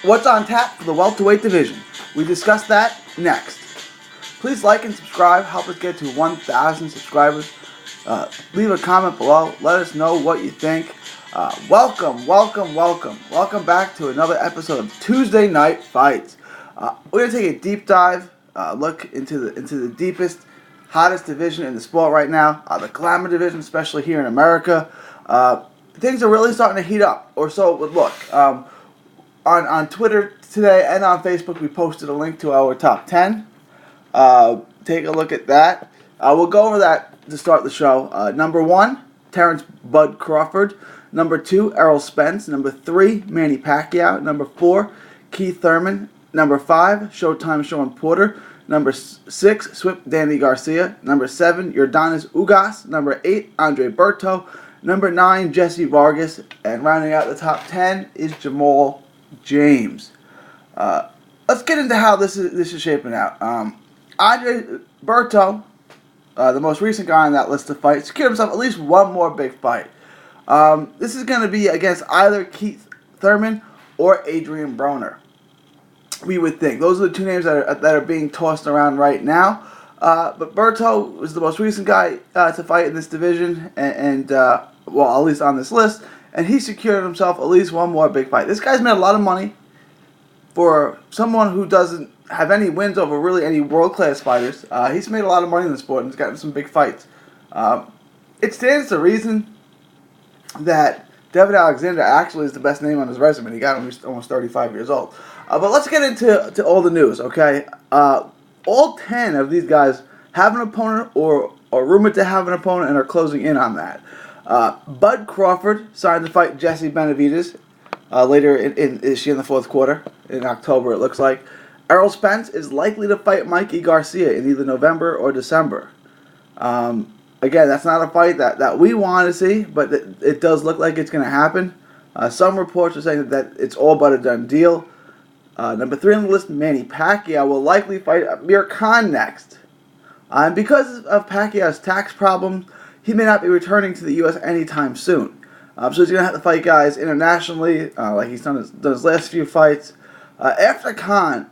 What's on tap for the welterweight division? We discuss that next. Please like and subscribe. Help us get to 1,000 subscribers. Leave a comment below. Let us know what you think. Welcome back to another episode of Tuesday Night Fights. We're gonna take a deep dive look into the deepest, hottest division in the sport right now, the glamour division, especially here in America. Things are really starting to heat up, or so it would look. On Twitter today and on Facebook, we posted a link to our top 10. Take a look at that. We'll go over that to start the show. Number 1, Terrence Bud Crawford. Number 2, Errol Spence. Number 3, Manny Pacquiao. Number 4, Keith Thurman. Number 5, Showtime Sean Porter. Number 6, Swift Danny Garcia. Number 7, Yordanis Ugas. Number 8, Andre Berto. Number 9, Jesse Vargas. And rounding out the top 10 is Jamal James. Let's get into how this is shaping out. Andre Berto, the most recent guy on that list of fights, secured himself at least one more big fight. This is going to be against either Keith Thurman or Adrian Broner. We would think those are the two names that are being tossed around right now. But Berto was the most recent guy to fight in this division, and well, at least on this list. And he secured himself at least one more big fight. This guy's made a lot of money for someone who doesn't have any wins over really any world-class fighters. He's made a lot of money in the sport and he's gotten some big fights. It stands to reason that David Alexander actually is the best name on his resume. He got him almost 35 years old. But let's get into all the news, okay? All 10 of these guys have an opponent or are rumored to have an opponent and are closing in on that. Bud Crawford signed to fight Jesse Benavidez later in the fourth quarter, in October it looks like. Errol Spence is likely to fight Mikey Garcia in either November or December. Again, that's not a fight that we want to see, but it does look like it's going to happen. Some reports are saying that it's all but a done deal. Number 3 on the list, Manny Pacquiao will likely fight Amir Khan next. And because of Pacquiao's tax problems, he may not be returning to the U.S. anytime soon. So he's going to have to fight guys internationally, like he's done his last few fights. After Khan,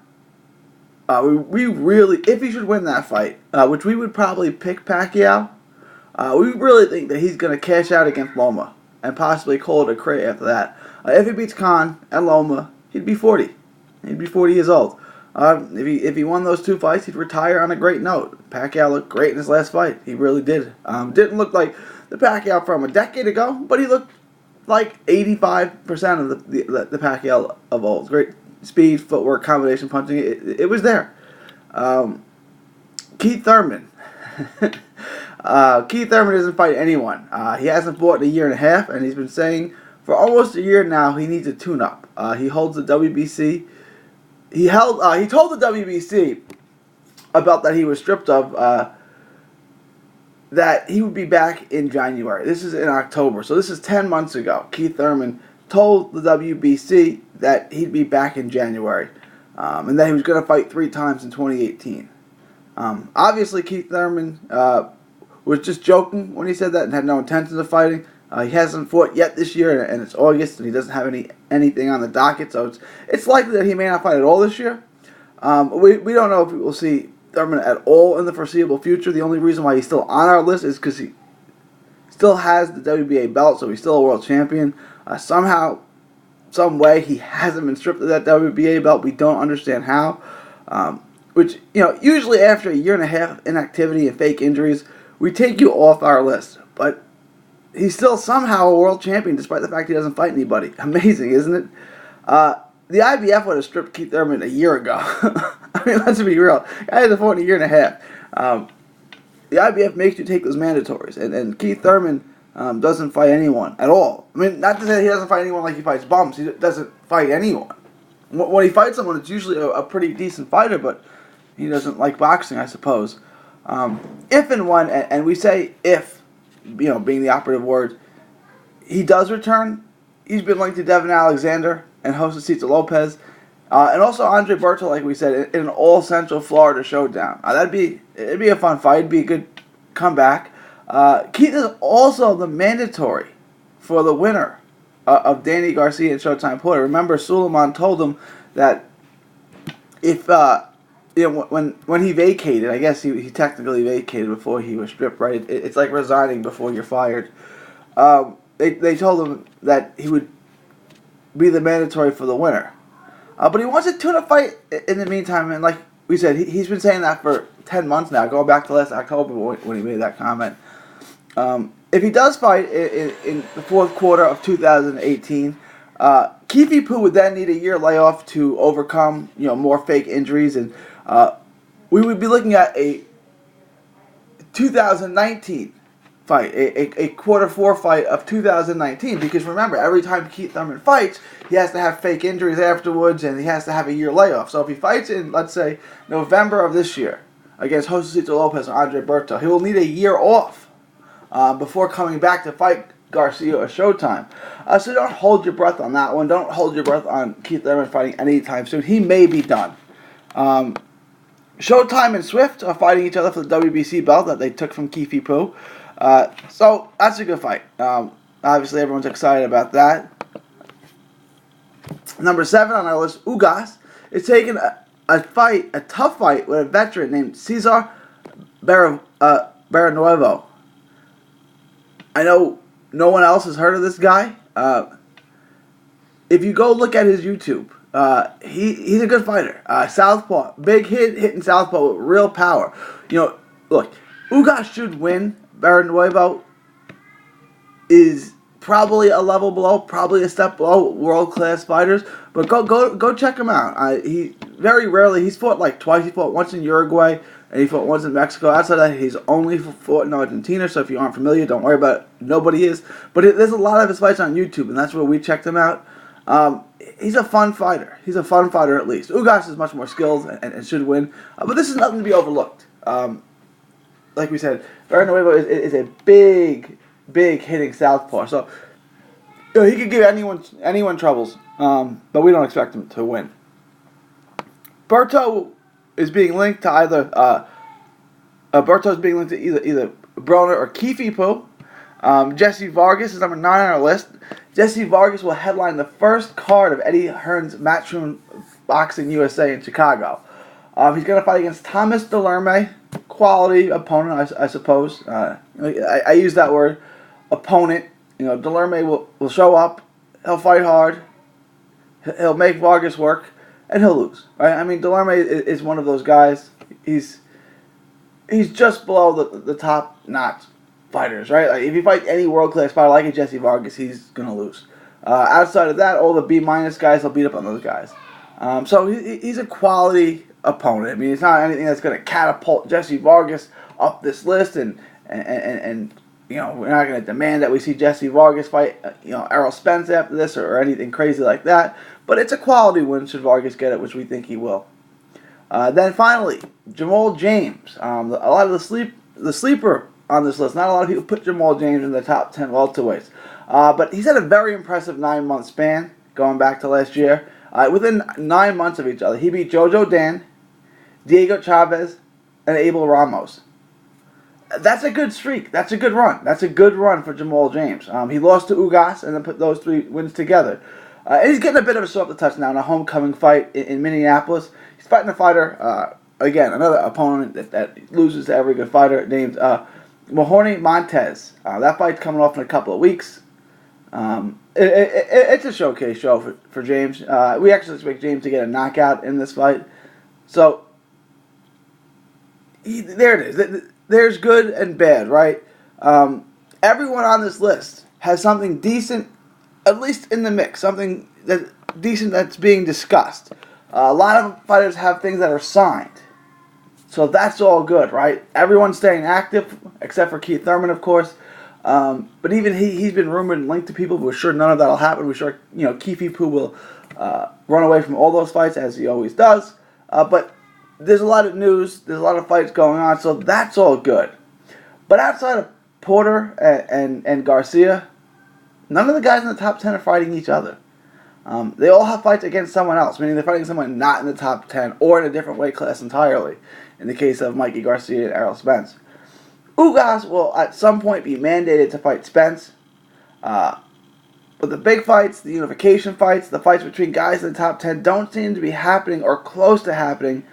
we really, if he should win that fight, which we would probably pick Pacquiao, we really think that he's going to cash out against Loma and possibly call it a career after that. If he beats Khan and Loma, he'd be 40. He'd be 40 years old. If he won those two fights, he'd retire on a great note. Pacquiao looked great in his last fight. He really did. Didn't look like the Pacquiao from a decade ago, but he looked like 85% of the Pacquiao of old. Great speed, footwork, combination punching. It was there. Keith Thurman. Keith Thurman doesn't fight anyone. He hasn't fought in a year and a half, and he's been saying for almost a year now he needs a tune-up. He holds the WBC. He told the WBC about that he was stripped of that he would be back in January. This is in October, so this is 10 months ago. Keith Thurman told the WBC that he'd be back in January, and that he was going to fight 3 times in 2018. Obviously, Keith Thurman was just joking when he said that and had no intentions of fighting. He hasn't fought yet this year, and it's August, and he doesn't have anything on the docket, so it's likely that he may not fight at all this year. We don't know if we will see Thurman at all in the foreseeable future. The only reason why he's still on our list is because he still has the WBA belt, so he's still a world champion. Somehow, some way, he hasn't been stripped of that WBA belt. We don't understand how. Which, usually after a year and a half inactivity and fake injuries, we take you off our list. But he's still somehow a world champion despite the fact he doesn't fight anybody. Amazing, isn't it? The IBF would have stripped Keith Thurman a year ago. I mean, let's be real. Guy hasn't fought in a year and a half. The IBF makes you take those mandatories, and Keith Thurman doesn't fight anyone at all. I mean, not to say he doesn't fight anyone like he fights bums. He doesn't fight anyone. When he fights someone, it's usually a pretty decent fighter, but he doesn't like boxing, I suppose. If and when, and we say if, being the operative word, he does return, he's been linked to Devin Alexander and Josecito Lopez, and also Andre Berto, like we said, in an all-Central Florida showdown. It'd be a fun fight. It'd be a good comeback. Keith is also the mandatory for the winner of Danny Garcia and Showtime Porter. Remember, Suleiman told him that if when he vacated, I guess he technically vacated before he was stripped, right? It's like resigning before you're fired. They told him that he would be the mandatory for the winner. But he wants a tuna fight in the meantime, and like we said, he's been saying that for 10 months now, going back to last October when he made that comment. If he does fight in the fourth quarter of 2018, Keefe Poo would then need a year layoff to overcome more fake injuries, and we would be looking at a 2019 fight, a quarter four fight of 2019. Because remember, every time Keith Thurman fights, he has to have fake injuries afterwards, and he has to have a year layoff. So if he fights in, let's say, November of this year against Josecito Lopez or Andre Berto, he will need a year off before coming back to fight Garcia or Showtime. So don't hold your breath on that one. Don't hold your breath on Keith Thurman fighting anytime soon. He may be done. Showtime and Swift are fighting each other for the WBC belt that they took from Keefe Poo. So that's a good fight. Obviously, everyone's excited about that. Number 7 on our list, Ugas, is taking a tough fight with a veteran named Cesar Barranuevo. I know no one else has heard of this guy. If you go look at his YouTube, he's a good fighter. Southpaw, big hitting southpaw with real power. Look, Ugas should win. Barranuevo is probably a level below, probably a step below world-class fighters. But go check him out. He very rarely, he's fought like twice. He fought once in Uruguay and he fought once in Mexico. Outside of that, he's only fought in Argentina. So if you aren't familiar, don't worry about it. Nobody is. But there's a lot of his fights on YouTube, and that's where we checked him out. He's a fun fighter. He's a fun fighter at least. Ugas is much more skilled and should win. But this is nothing to be overlooked. Like we said, Barranuevo is a big hitting southpaw. So he could give anyone troubles. But we don't expect him to win. Berto is being linked to either either Broner or Keefe Poo. Jesse Vargas is number 9 on our list. Jesse Vargas will headline the first card of Eddie Hearn's Matchroom Boxing USA in Chicago. He's going to fight against Thomas Delerme, quality opponent, I suppose. I use that word, opponent. Delerme will show up. He'll fight hard. He'll make Vargas work, and he'll lose. Right? I mean, Delerme is one of those guys. He's just below the top-notch fighters, right? Like if you fight any world-class fighter like a Jesse Vargas, he's gonna lose. Outside of that, all the B- guys will beat up on those guys. So he's a quality opponent. I mean, it's not anything that's gonna catapult Jesse Vargas up this list, and we're not gonna demand that we see Jesse Vargas fight Errol Spence after this or anything crazy like that. But it's a quality win should Vargas get it, which we think he will. Then finally, Jamal James. A lot of the sleeper on this list. Not a lot of people put Jamal James in the top 10 welterweights. But he's had a very impressive 9-month span going back to last year. Within 9 months of each other, he beat Jojo Dan, Diego Chavez, and Abel Ramos. That's a good streak. That's a good run. That's a good run for Jamal James. He lost to Ugas and then put those 3 wins together. And he's getting a bit of a soft touch now in a homecoming fight in Minneapolis. He's fighting a fighter, again, another opponent that loses to every good fighter, named Mahoney Montez. That fight's coming off in a couple of weeks. It's a showcase show for James. We actually expect James to get a knockout in this fight. So, there it is. There's good and bad, right? Everyone on this list has something decent, at least in the mix, something decent that's being discussed. A lot of fighters have things that are signed. So that's all good, right? Everyone's staying active, except for Keith Thurman, of course. But even he's been rumored and linked to people. We're sure none of that will happen. We're sure Keefe Poo will run away from all those fights, as he always does. But there's a lot of news. There's a lot of fights going on, so that's all good. But outside of Porter and Garcia, none of the guys in the top 10 are fighting each other. They all have fights against someone else, meaning they're fighting someone not in the top 10 or in a different weight class entirely, in the case of Mikey Garcia and Errol Spence. Ugas will at some point be mandated to fight Spence. But the big fights, the unification fights, the fights between guys in the top 10 don't seem to be happening or close to happening.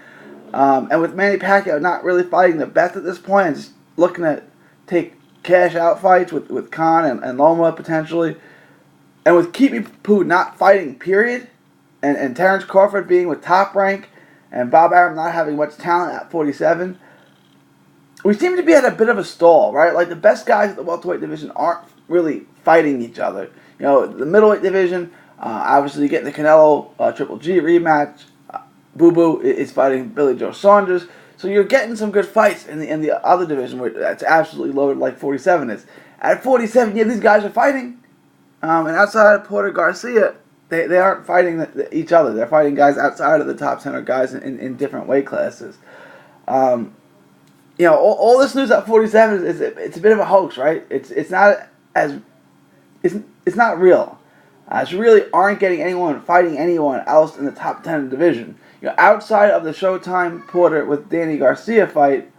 And with Manny Pacquiao not really fighting the best at this point, and just looking to take cash out fights with Khan and Loma potentially, and with Keepy Poo not fighting, period, and Terrence Crawford being with Top Rank, and Bob Arum not having much talent at 47, we seem to be at a bit of a stall, right? Like, the best guys at the welterweight division aren't really fighting each other. You know, the middleweight division, obviously you get the Canelo Triple G rematch. Boo Boo is fighting Billy Joe Saunders. So you're getting some good fights in the other division where that's absolutely loaded like 47 is. At 47, yeah, these guys are fighting. And outside of Porter Garcia, they aren't fighting each other. They're fighting guys outside of the top 10 or guys in different weight classes. You know, all this news at 47 it's a bit of a hoax, right? It's not real. So really aren't getting anyone fighting anyone else in the top 10 of the division. You know, outside of the Showtime Porter with Danny Garcia fight,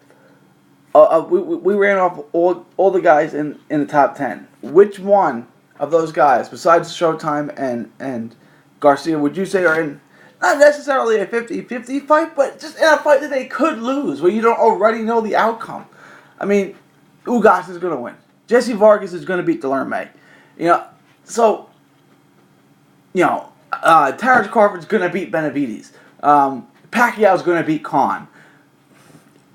we ran off all the guys in the top 10. Which one of those guys, besides Showtime and Garcia, would you say are in not necessarily a 50-50 fight, but just in a fight that they could lose, where you don't already know the outcome? I mean, Ugas is going to win. Jesse Vargas is going to beat Delerme. You know, so, you know, Terrence Crawford's going to beat Benavides. Pacquiao's going to beat Khan.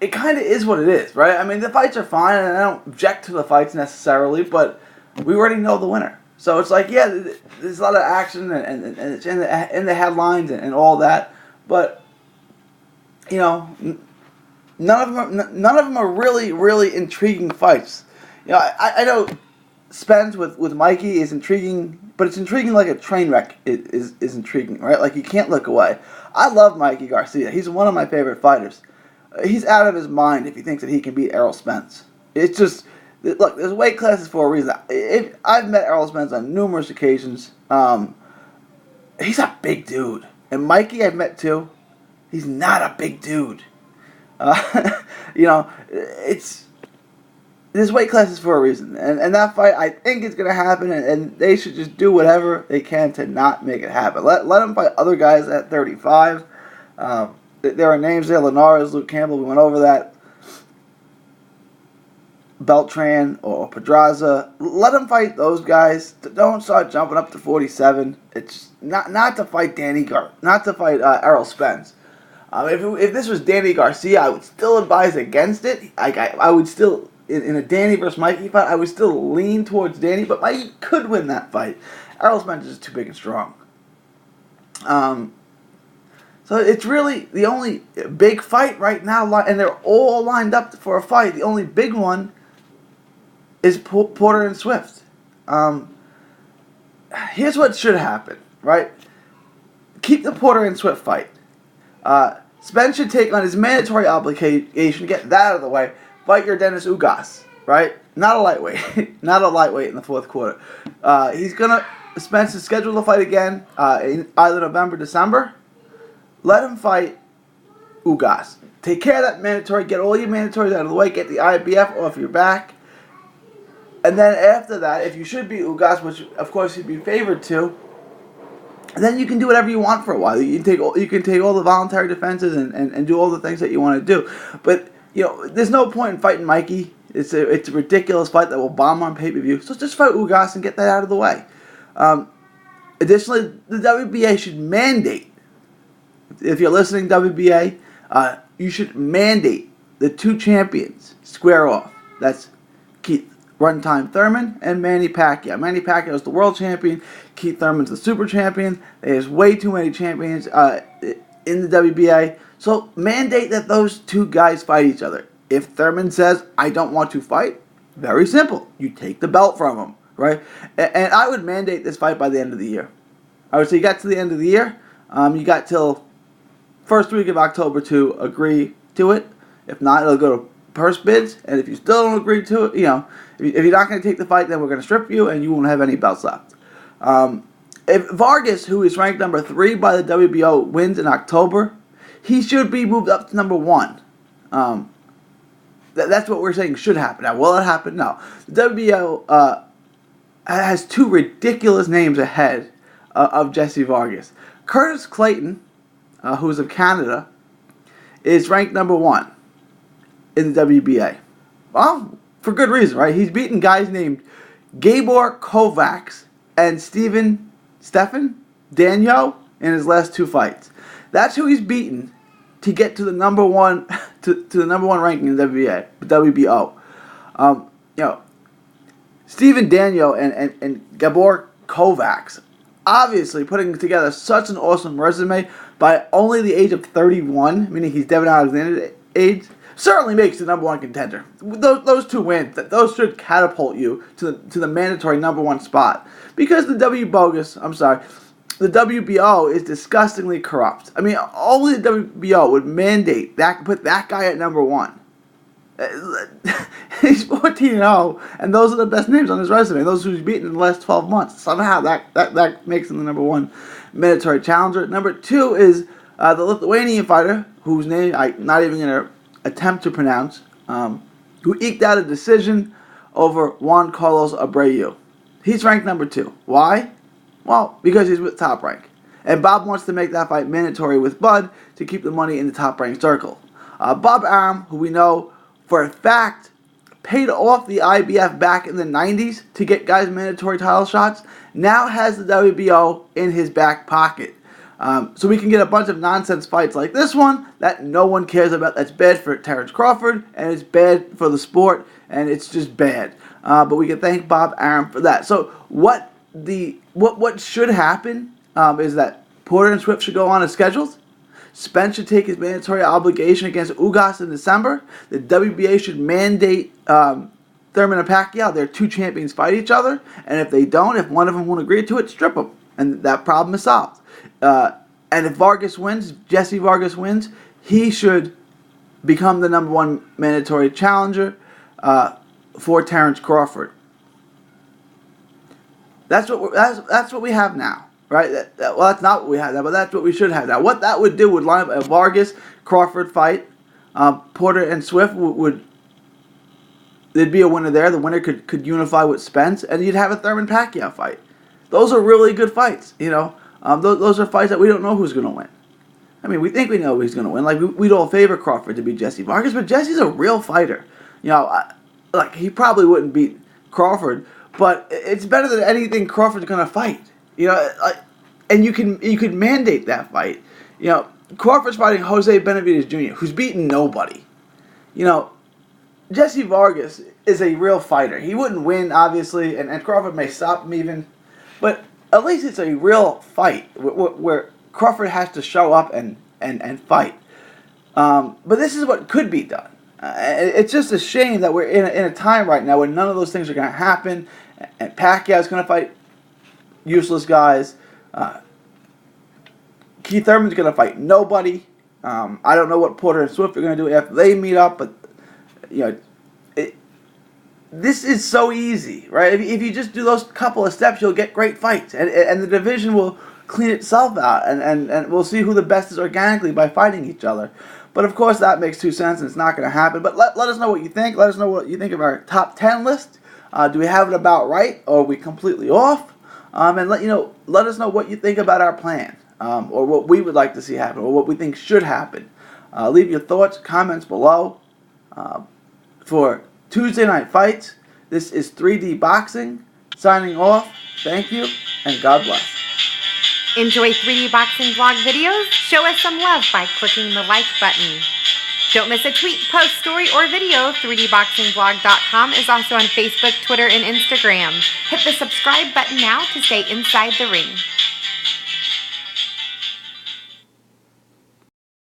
It kind of is what it is, right? I mean, the fights are fine, and I don't object to the fights necessarily, but we already know the winner. So it's like, yeah, there's a lot of action, and it's in the headlines and all that, but, you know, none of them are really intriguing fights. You know, I know Spence with Mikey is intriguing, but it's intriguing like a train wreck is intriguing, right? Like, you can't look away. I love Mikey Garcia. He's one of my favorite fighters. He's out of his mind if he thinks that he can beat Errol Spence. It's just, look, there's weight classes for a reason. I've met Errol Spence on numerous occasions. He's a big dude. And Mikey I've met too. He's not a big dude. You know, there's weight classes for a reason. And that fight, I think it's going to happen, and they should just do whatever they can to not make it happen. Let them fight other guys at 35. There are names there, Linares, Luke Campbell, we went over that. Beltran or Pedraza. Let them fight those guys. Don't start jumping up to 47. It's not to fight not to fight Errol Spence. If this was Danny Garcia, I would still advise against it. I would still, in a Danny versus Mikey fight, I would still lean towards Danny, but Mikey could win that fight. Errol Spence is too big and strong. So it's really the only big fight right now, and they're all lined up for a fight. The only big one is Porter and Swift. Here's what should happen, right? Keep the Porter and Swift fight. Spence should take on his mandatory obligation, get that out of the way, fight your Dennis Ugas, right? Not a lightweight. Not a lightweight in the fourth quarter. Spence is scheduled to fight again in either November, December. Let him fight Ugas. Take care of that mandatory. Get all your mandatories out of the way. Get the IBF off your back. And then after that, if you should beat Ugas, which of course you'd be favored to, then you can do whatever you want for a while. You can take all the voluntary defenses and do all the things that you want to do. But, you know, there's no point in fighting Mikey. It's a ridiculous fight that will bomb on pay-per-view. So just fight Ugas and get that out of the way. Additionally, the WBA should mandate, if you're listening, WBA, you should mandate the two champions square off. That's Keith Runtime Thurman and Manny Pacquiao. Manny Pacquiao is the world champion. Keith Thurman's the super champion. There's way too many champions in the WBA. So mandate that those two guys fight each other. If Thurman says, I don't want to fight, very simple. You take the belt from him, right? And I would mandate this fight by the end of the year. I would say you got to the end of the year. You got till first week of October to agree to it. If not, it'll go to purse bids. And if you still don't agree to it, you know, if you're not going to take the fight, then we're going to strip you and you won't have any belts left. If Vargas, who is ranked number 3 by the WBO, wins in October, he should be moved up to number 1. That's what we're saying should happen. Now, will it happen? No. The WBO has two ridiculous names ahead of Jesse Vargas. Curtis Clayton, who's of Canada, is ranked number 1 in the WBA. Well, for good reason, right? He's beaten guys named Gabor Kovacs and Stefan Danyo in his last 2 fights. That's who he's beaten to get to the number 1 to the number 1 ranking in the WBO. Stefan Danyo and Gabor Kovacs obviously putting together such an awesome resume by only the age of 31, meaning he's Devin Alexander's age, certainly makes the number 1 contender. Those 2 wins, those should catapult you to the mandatory number 1 spot. Because the the WBO is disgustingly corrupt. I mean, only the WBO would mandate that, put that guy at number 1. He's 14-0, and those are the best names on his resume. Those who's beaten in the last 12 months. Somehow that makes him the number 1 mandatory challenger. Number 2 is the Lithuanian fighter, whose name I'm not even going to attempt to pronounce, who eked out a decision over Juan Carlos Abreu. He's ranked number 2. Why? Well, because he's with Top Rank. And Bob wants to make that fight mandatory with Bud to keep the money in the Top Rank circle. Bob Arum, who we know for a fact paid off the IBF back in the 90s to get guys mandatory title shots, now has the WBO in his back pocket. So we can get a bunch of nonsense fights like this one that no one cares about. That's bad for Terrence Crawford, and it's bad for the sport, and it's just bad. But we can thank Bob Arum for that. So what should happen is that Porter and Swift should go on as scheduled. Spence should take his mandatory obligation against Ugas in December. The WBA should mandate Thurman and Pacquiao. Their 2 champions fight each other, and if they don't, if one of them won't agree to it, strip them, and that problem is solved. And if Vargas wins, Jesse Vargas wins, he should become the number 1 mandatory challenger for Terrence Crawford. That's what we have now, right? Well, that's not what we have now, but that's what we should have now. What that would do would line up a Vargas-Crawford fight. Porter and Swift there'd be a winner there. The winner could unify with Spence, and you'd have a Thurman-Pacquiao fight. Those are really good fights, Those are fights that we don't know who's going to win. I mean, we think we know who's going to win. Like, we'd all favor Crawford to beat Jesse Vargas, but Jesse's a real fighter. He probably wouldn't beat Crawford, but it's better than anything Crawford's going to fight. And you can mandate that fight. Crawford's fighting Jose Benavidez Jr., who's beaten nobody. Jesse Vargas is a real fighter. He wouldn't win, obviously, and Crawford may stop him even, but at least it's a real fight where Crawford has to show up and fight. But this is what could be done. It's just a shame that we're in a time right now where none of those things are going to happen. And Pacquiao's going to fight useless guys. Keith Thurman's going to fight nobody. I don't know what Porter and Swift are going to do after they meet up, but this is so easy, right? If you just do those couple of steps, you'll get great fights, and the division will clean itself out, and we'll see who the best is organically by fighting each other. But of course, that makes 2 cents, and it's not going to happen. But let us know what you think. Let us know what you think of our top 10 list. Do we have it about right, or are we completely off? And let us know what you think about our plan, or what we would like to see happen, or what we think should happen. Leave your thoughts, comments below. For Tuesday Night Fights, this is 3D Boxing, signing off. Thank you, and God bless. Enjoy 3D Boxing vlog videos? Show us some love by clicking the like button. Don't miss a tweet, post, story, or video. 3dboxingvlog.com is also on Facebook, Twitter, and Instagram. Hit the subscribe button now to stay inside the ring.